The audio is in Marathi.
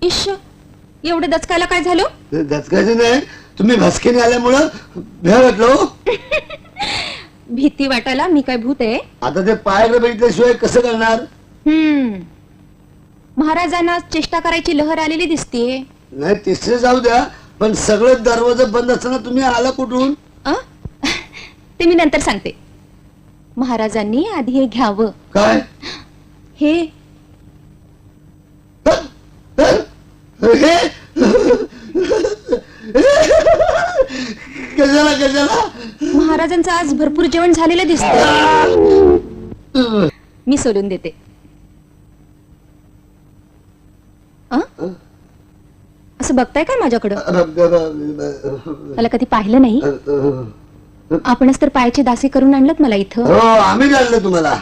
इश, एवढे दचकायला काय झालं? दचकायचं नाही, तुम्ही भसकेने आल्यामुळं भ्या वाटलो. भीती वाटायला मी काय भूत आहे? आता ते पायाकडे बघितल्याशिवाय कसं करणार? महाराजांना चेष्टा करायची लहर आलेली दिसतीये. नाही तिसरे जाऊ द्या, पण सगळं दरवाजा बंद असताना तुम्ही आला कुठून? ते मी नंतर सांगते. महाराजांनी आधी हे घ्यावं. काय? हे कशाला कशाला? महाराजांचं आज भरपूर जेवण झालेलं दिसतंय. मी सोडून देते. असं बघताय काय माझ्याकडं? मला कधी पाहिलं नाही. आपणच तर पायाचे दासे करून आणलं मला इथं. हो, आम्ही आणलं तुम्हाला.